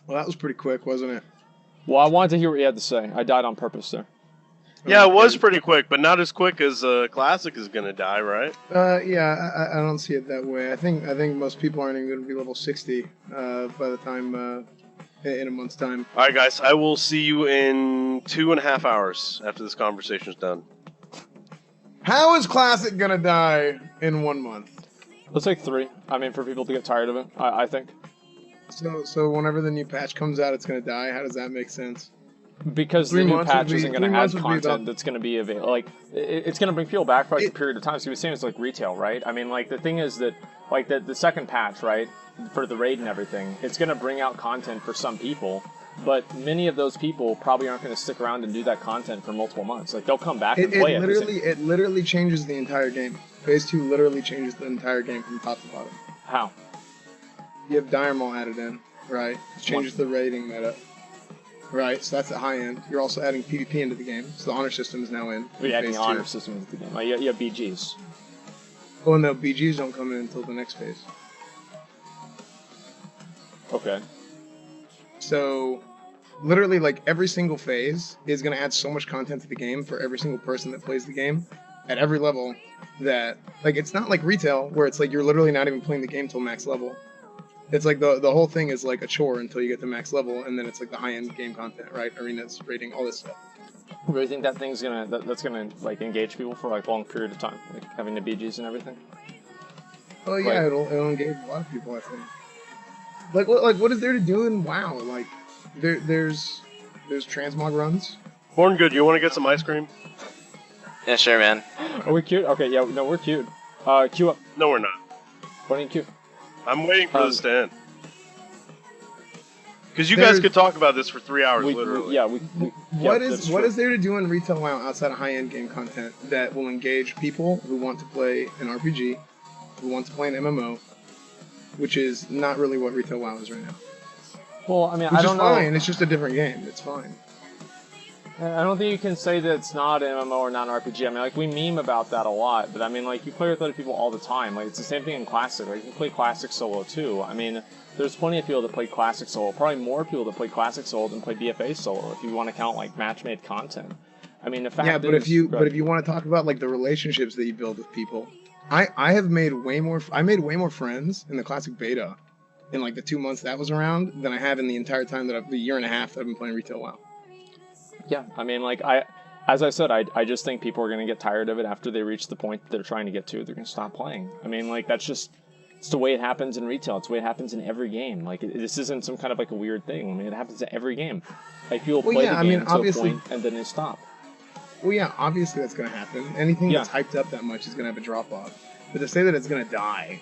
Well, that was pretty quick, wasn't it? Well, I wanted to hear what you had to say. I died on purpose there. Yeah, it was pretty quick, but not as quick as Classic is gonna die, right? Yeah, I don't see it that way. I think most people aren't even going to be level 60 by the time in a month's time. All right, guys, I will see you in 2.5 hours after this conversation is done. How is Classic going to die in 1 month? Let's take 3. I mean, for people to get tired of it, I think. So whenever the new patch comes out, it's going to die? How does that make sense? Because the new patch isn't going to add content that's going to be available. Like, it's going to bring people back for like a period of time. So you were saying it's like retail, right? I mean, like, the thing is that, like, the second patch, right, for the raid and everything, it's going to bring out content for some people, but many of those people probably aren't going to stick around and do that content for multiple months. Like, they'll come back and play it. It literally changes the entire game. Phase 2 literally changes the entire game from top to bottom. How? You have Dire Maul added in, right? It changes the raiding meta. Right, so that's at high end. You're also adding PvP into the game, so the honor system is now in. We're adding the honor system into the game. You have BGs. Oh no, BGs don't come in until the next phase. Okay. So, literally, like, every single phase is going to add so much content to the game for every single person that plays the game at every level that, like, it's not like retail where it's like you're literally not even playing the game till max level. It's like the whole thing is like a chore until you get to max level, and then it's like the high-end game content, right? Arenas, rating, all this stuff. Do you think that thing's that's gonna like engage people for like a long period of time, like having the BGs and everything? Oh yeah, it'll engage a lot of people, I think. Like what is there to do in WoW? Like there's transmog runs. Born Good, you want to get some ice cream? Yeah, sure, man. Are we cute? Okay, yeah, no, we're cute. Queue up. No, we're not. What are you cute? I'm waiting for this to end. Because you guys could talk about this for 3 hours, literally. What is there to do in retail WoW outside of high-end game content that will engage people who want to play an RPG, who want to play an MMO, which is not really what retail WoW is right now? Well, I mean, which I don't know. It's fine. It's just a different game. It's fine. I don't think you can say that it's not an MMO or not an RPG. I mean, like, we meme about that a lot, but I mean, like, you play with other people all the time. Like, it's the same thing in Classic. Like, you can play Classic solo, too. I mean, there's plenty of people that play Classic solo. Probably more people that play Classic solo than play BFA solo, if you want to count, like, match-made content. I mean, the fact is... Yeah, but if you want to talk about, like, the relationships that you build with people, I made way more friends in the Classic beta in, like, the 2 months that was around than I have in the entire time the year and a half that I've been playing retail WoW. Yeah, I mean, like, as I said, I just think people are going to get tired of it after they reach the point that they're trying to get to. They're going to stop playing. I mean, like, it's the way it happens in retail. It's the way it happens in every game. Like, this isn't some kind of, like, a weird thing. I mean, it happens in every game. Like, people play the game to a point, and then they stop. Well, yeah, obviously that's going to happen. Anything that's hyped up that much is going to have a drop-off. But to say that it's going to die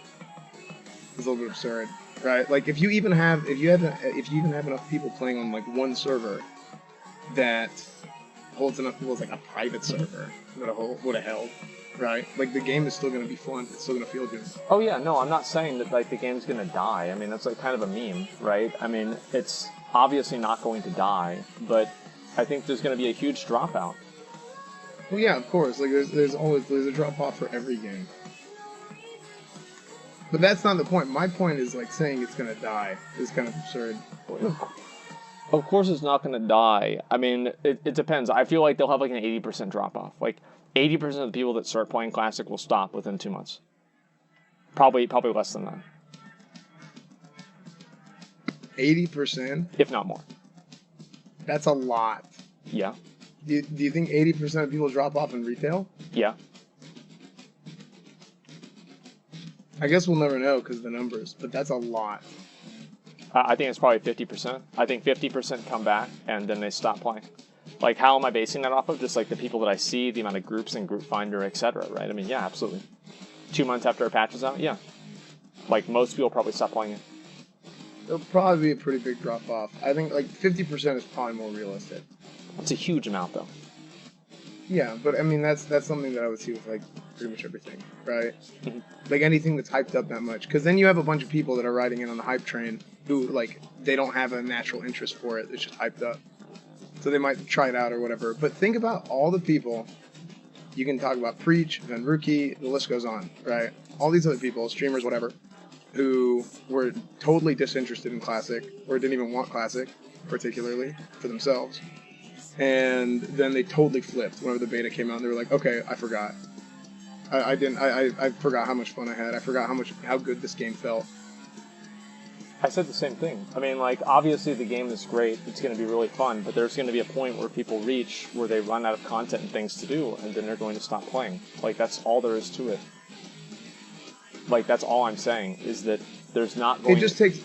is a little bit absurd, right? Like, if you even have enough people playing on, like, one server that holds enough people as like a private server would have held, right? Like, the game is still going to be fun. It's still going to feel good. Oh yeah, no, I'm not saying that like the game's going to die. I mean, that's like kind of a meme, right? I mean, it's obviously not going to die, but I think there's going to be a huge dropout. Well, yeah, of course. Like, there's a drop off for every game. But that's not the point. My point is, like, saying it's going to die is kind of absurd. Of course it's not going to die. I mean, it depends. I feel like they'll have like an 80% drop-off. Like, 80% of the people that start playing Classic will stop within 2 months. Probably less than that. 80%? If not more. That's a lot. Yeah. Do you think 80% of people drop off in retail? Yeah. I guess we'll never know because of the numbers, but that's a lot. I think it's probably 50%. I think 50% come back, and then they stop playing. Like, how am I basing that off of? Just, like, the people that I see, the amount of groups in Group Finder, etc., right? I mean, yeah, absolutely. 2 months after a patch is out, yeah. Like, most people probably stop playing it. It'll probably be a pretty big drop-off. I think, like, 50% is probably more realistic. It's a huge amount, though. Yeah, but, I mean, that's something that I would see with, like, pretty much everything, right? Like, anything that's hyped up that much. Because then you have a bunch of people that are riding in on the hype train who, like, they don't have a natural interest for it. It's just hyped up. So they might try it out or whatever. But think about all the people. You can talk about Preach, Van Rookie, the list goes on, right? All these other people, streamers, whatever, who were totally disinterested in Classic, or didn't even want Classic, particularly, for themselves. And then they totally flipped whenever the beta came out, and they were like, okay, I forgot. I forgot how much fun I had. I forgot how good this game felt. I said the same thing. I mean, like, obviously the game is great. It's going to be really fun, but there's going to be a point where people reach where they run out of content and things to do, and then they're going to stop playing. Like, that's all there is to it. Like, that's all I'm saying, is that there's not going to... It just takes...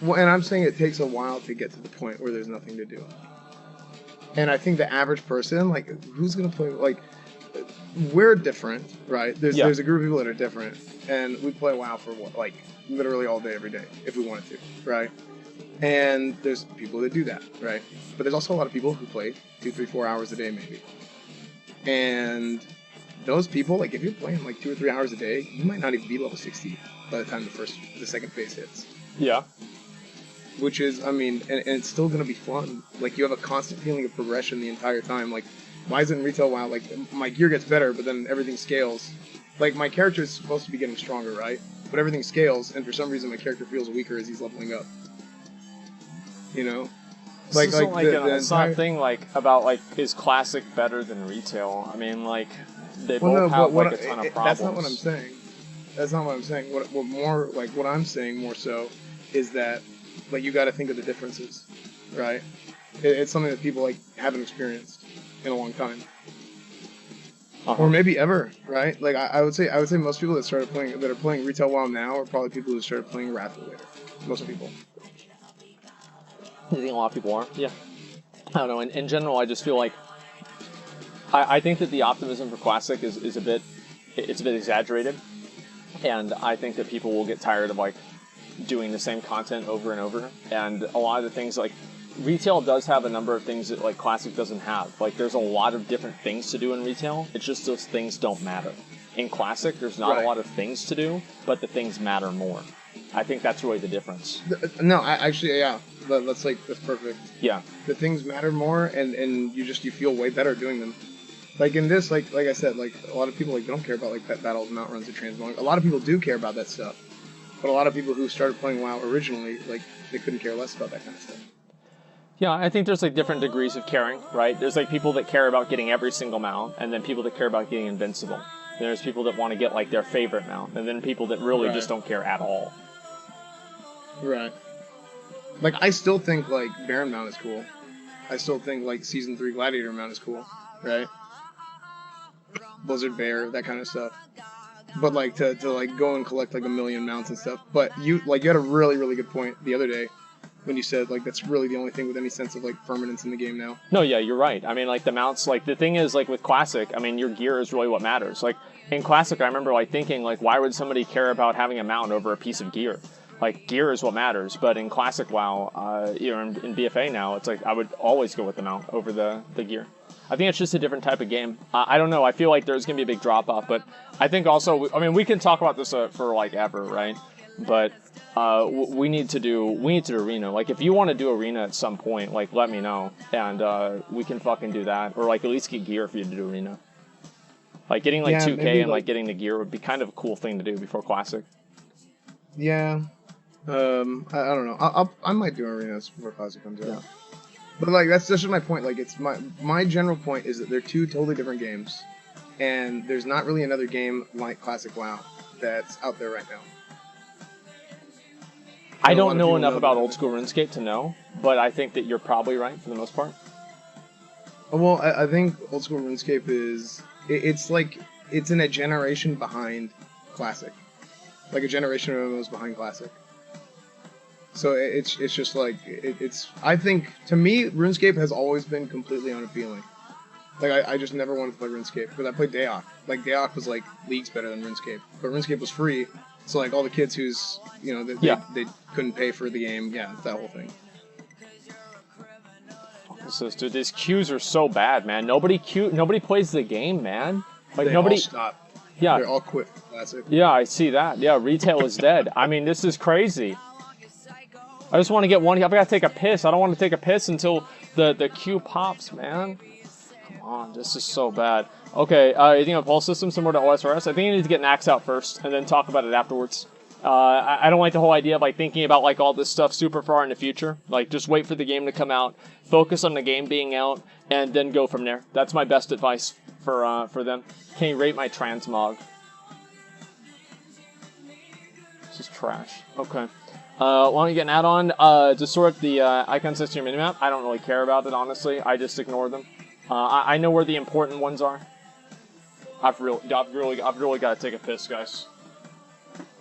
Well, and I'm saying it takes a while to get to the point where there's nothing to do. And I think the average person, like, who's going to play... Like, we're different, right? There's a group of people that are different, and we play WoW for, what, like, literally all day, every day, if we wanted to, right? And there's people that do that, right? But there's also a lot of people who play 2, 3, 4 hours a day, maybe. And those people, like, if you're playing, like, 2 or 3 hours a day, you might not even be level 60 by the time the second phase hits. Yeah. Which is, I mean, and it's still going to be fun. Like, you have a constant feeling of progression the entire time. Like, why isn't retail WoW, like, my gear gets better, but then everything scales. Like, my character is supposed to be getting stronger, right? But everything scales, and for some reason my character feels weaker as he's leveling up. You know? It's not a thing, like, about, like, is Classic better than retail? I mean, like, they both have, like, a ton of problems. That's not what I'm saying. That's not what I'm saying. What I'm saying more so is that, like, you gotta think of the differences, right? It's something that people, like, haven't experienced in a long time. Or maybe ever, right? Like, I would say most people that are playing retail WoW now are probably people who started playing Wrath later. Most people. You think a lot of people are? Yeah. I don't know. In general, I just feel like I think that the optimism for Classic is a bit exaggerated, and I think that people will get tired of, like, doing the same content over and over, and a lot of the things, like, retail does have a number of things that, like, Classic doesn't have. Like, there's a lot of different things to do in retail. It's just those things don't matter. In Classic, there's not a lot of things to do, but the things matter more. I think that's really the difference. No, actually, yeah. That's perfect. Yeah. The things matter more, and you feel way better doing them. Like, in this, like I said, like, a lot of people, like, they don't care about, like, pet battles, mount runs, or transmog. A lot of people do care about that stuff. But a lot of people who started playing WoW originally, like, they couldn't care less about that kind of stuff. Yeah, I think there's, like, different degrees of caring, right? There's, like, people that care about getting every single mount, and then people that care about getting invincible. And there's people that want to get, like, their favorite mount, and then people that really just don't care at all. Right. Like, I still think, like, Baron mount is cool. I still think, like, Season 3 Gladiator mount is cool, right? Blizzard Bear, that kind of stuff. But, like, to like, go and collect, like, 1 million mounts and stuff. But you had a really, really good point the other day when you said, like, that's really the only thing with any sense of, like, permanence in the game now. No, yeah, you're right. I mean, like, the mounts, like, the thing is, like, with Classic, I mean, your gear is really what matters. Like, in Classic, I remember, like, thinking, like, why would somebody care about having a mount over a piece of gear? Like, gear is what matters, but in Classic WoW, you know, in BFA now, it's like, I would always go with the mount over the gear. I think it's just a different type of game. I don't know, I feel like there's going to be a big drop-off, but I think also, I mean, we can talk about this for, like, ever, right? But we need to do arena. Like, if you want to do arena at some point, like, let me know, and we can fucking do that, or, like, at least get gear for you to do arena. Like, getting, like, 2K and, like, getting the gear would be kind of a cool thing to do before Classic. Yeah. I don't know. I might do arenas before Classic comes out. Yeah. But, like, that's just my point. Like, it's my general point is that they're two totally different games, and there's not really another game like Classic WoW that's out there right now. I don't know enough about old school RuneScape to know, but I think that you're probably right for the most part. Well, I think old school RuneScape is it's in a generation behind Classic, like a generation of MMOs behind Classic. So it's just like it's. I think to me, RuneScape has always been completely unappealing. Like I just never wanted to play RuneScape because I played Daok. Like Daok was like leagues better than RuneScape, but RuneScape was free. So like all the kids who's they couldn't pay for the game, it's that whole thing. Dude, these queues are so bad, man. Nobody plays the game, man. Like they nobody. All stopped. Yeah, they're all quit Classic. Yeah, I see that. Yeah, retail is dead. I mean, this is crazy. I just want to get one. I've got to take a piss. I don't want to take a piss until the queue pops, man. Come on, this is so bad. Okay, you think a pulse system similar to OSRS? I think you need to get an axe out first, and then talk about it afterwards. I don't like the whole idea of like thinking about like all this stuff super far in the future. Like just wait for the game to come out, focus on the game being out, and then go from there. That's my best advice for them. Can you rate my Transmog? This is trash. Okay. Why don't you get an add-on to sort the icon system minimap? I don't really care about it, honestly. I just ignore them. I know where the important ones are. I've really got to take a piss, guys.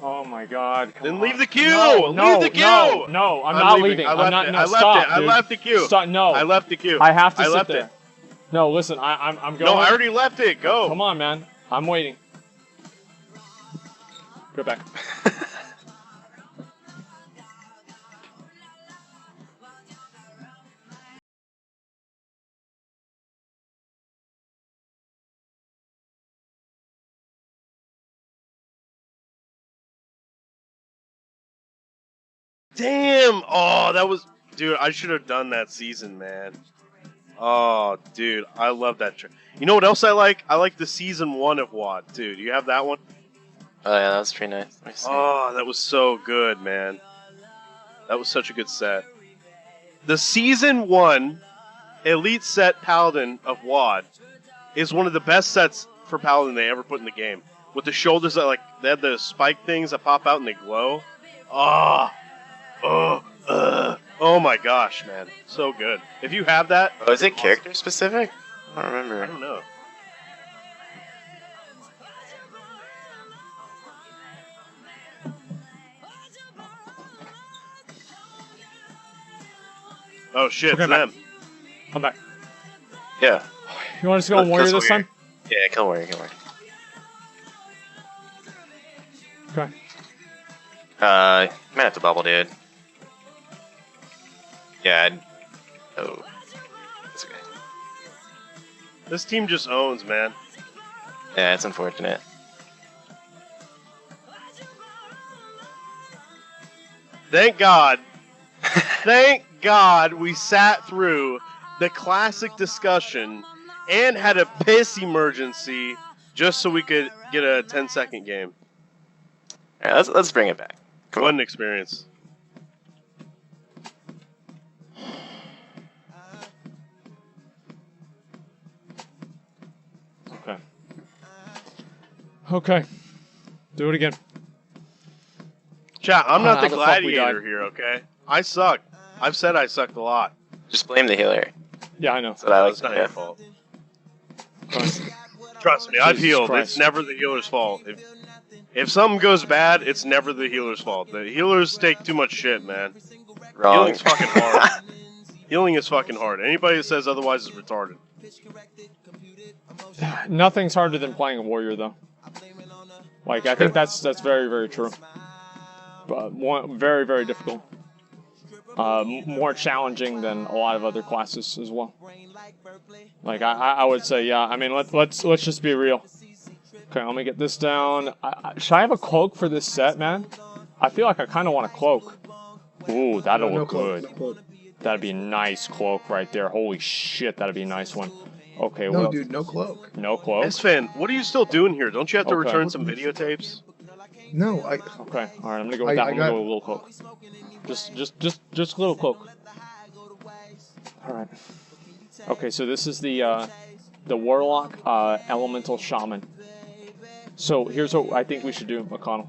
Oh my God! Then leave the queue. No, leave the queue. No, I'm not leaving. I left it. Stop, I left the queue. Stop. No, I left the queue. I have to sit left there. it. No, listen. I'm going. No, I already left it. Go. Come on, man. I'm waiting. Go back. Damn! Oh, that was... Dude, I should have done that season, man. Oh, dude, I love that. You know what else I like? I like the season 1 of WoD, too. Do you have that one? Oh, yeah, that was pretty nice. Oh, that was so good, man. That was such a good set. The season 1 Elite set Paladin of WoD is one of the best sets for Paladin they ever put in the game. With the shoulders that, like, they have the spike things that pop out and they glow. Oh my gosh, man. So good. If you have that... Oh, is it character specific? I don't remember. I don't know. Oh shit, Okay, it's them. I'm back. Yeah. You want us to go Warrior this time? Yeah, kill Warrior. Okay. Might have to bubble, dude. Yeah. Oh. That's okay. This team just owns, man. Yeah, it's unfortunate. Thank God. Thank God we sat through the classic discussion and had a piss emergency just so we could get a 10-second game. Alright, let's bring it back. Come What on. an experience. Okay. Do it again. Chat, I'm not the how the fuck we gladiator died. here, okay? I suck. I've said I sucked a lot. Just blame the healer. Yeah, I know. That's what I like It's to not do. your fault. Trust me, I've Jesus healed. Christ. It's never the healer's fault. If something goes bad, it's never the healer's fault. The healers take too much shit, man. Wrong. Healing's fucking hard. Healing is fucking hard. Anybody that says otherwise is retarded. Nothing's harder than playing a warrior, though. Like, I think that's very, very true. But very, very difficult. More challenging than a lot of other classes as well. Like, I would say, yeah. I mean, let's just be real. Okay, let me get this down. Should I have a cloak for this set, man? I feel like I kind of want a cloak. Ooh, that'll look good. No cloak. That'd be a nice cloak right there. Holy shit, that'd be a nice one. Okay, No, well, dude, no cloak. no cloak. Esfand, what are you still doing here? Don't you have to Okay. return some videotapes? No, Okay, all right. I'm gonna go with that. I'm gonna go with a little cloak. Just a little cloak. All right. Okay, so this is the Warlock Elemental Shaman. So here's what I think we should do, McConnell.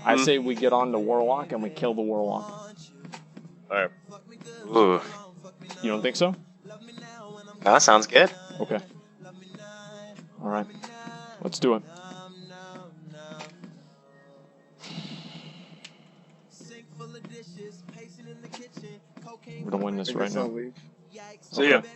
I say we get on the Warlock and we kill the Warlock. Alright. Ooh. You don't think so? That sounds good. Okay. All right. Let's do it. We're gonna win this I right guess I'll now. leave. See ya. Okay.